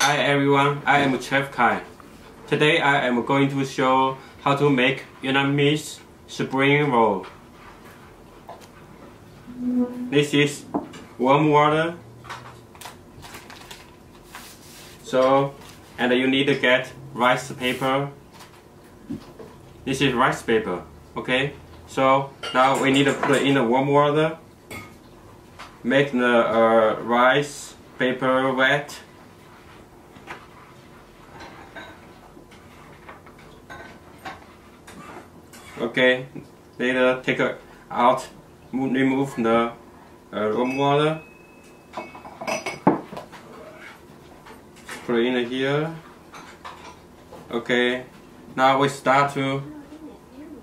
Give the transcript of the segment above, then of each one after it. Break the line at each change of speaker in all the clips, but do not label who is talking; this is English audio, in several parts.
Hi everyone, I am Chef Kai. Today I am going to show how to make Vietnamese spring roll. This is warm water. And you need to get rice paper. This is rice paper, okay? So now we need to put it in the warm water. Make the rice paper wet. Okay, later take it out, remove the warm water. Put it in here. Okay, now we start to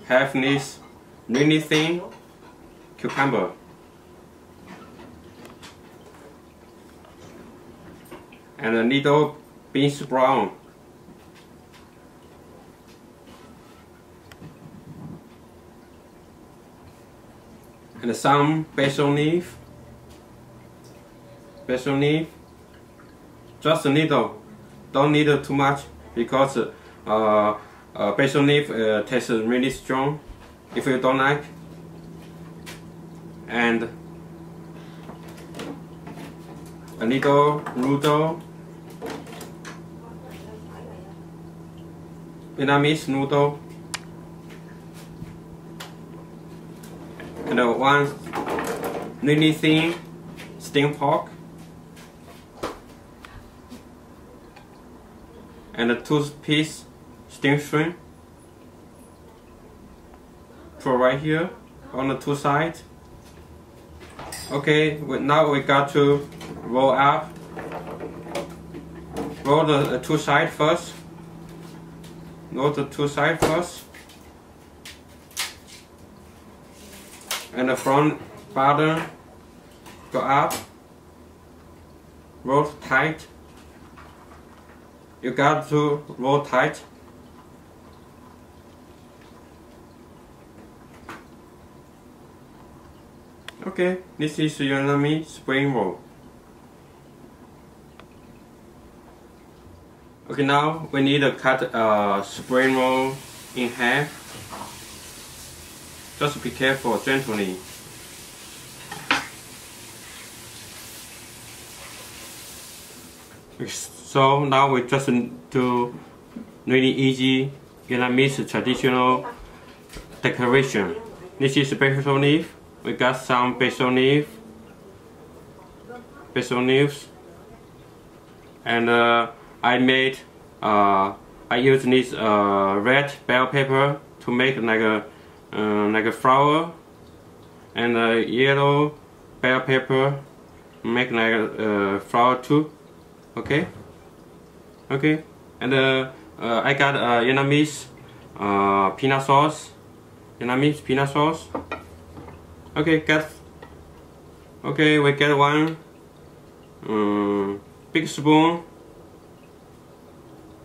have this really thin cucumber. And a little beans brown. And some basil leaf. Just a little. Don't need too much because basil leaf tastes really strong if you don't like. And a little noodle, Vietnamese noodle, and one really thin steamed pork, and a 2-piece steamed shrimp. Put right here on the 2 sides. Okay, now we got to roll up. Roll the 2 sides first. Roll the 2 sides first. And the front bottom go up. Roll tight. You got to roll tight. Okay, this is Vietnamese spring roll. Okay, now we need to cut spring roll in half. Just be careful, gently. So now we just do really easy Vietnamese traditional decoration. This is basil leaf. We got some basil leaves, and I use this red bell pepper to make like a flower, and yellow bell pepper make like a flower too. Okay, and I got Vietnamese peanut sauce. Okay, we get one big spoon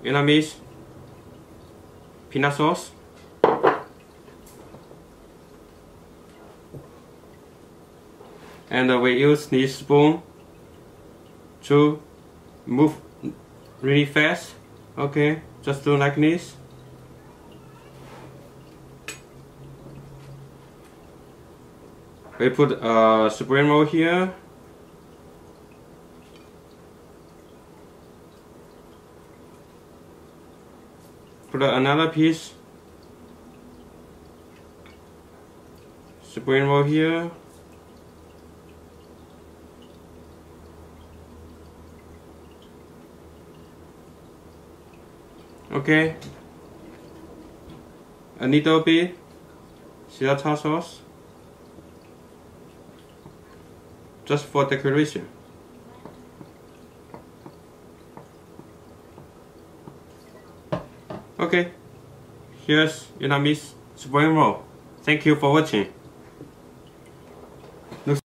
Vietnamese peanut sauce. And we use this spoon to move really fast. Okay, just do like this. We put a spring roll here. Put another piece. Spring roll here. Okay. A little bit sriracha sauce. Just for decoration. Okay, here's Vietnamese spring roll. Thank you for watching.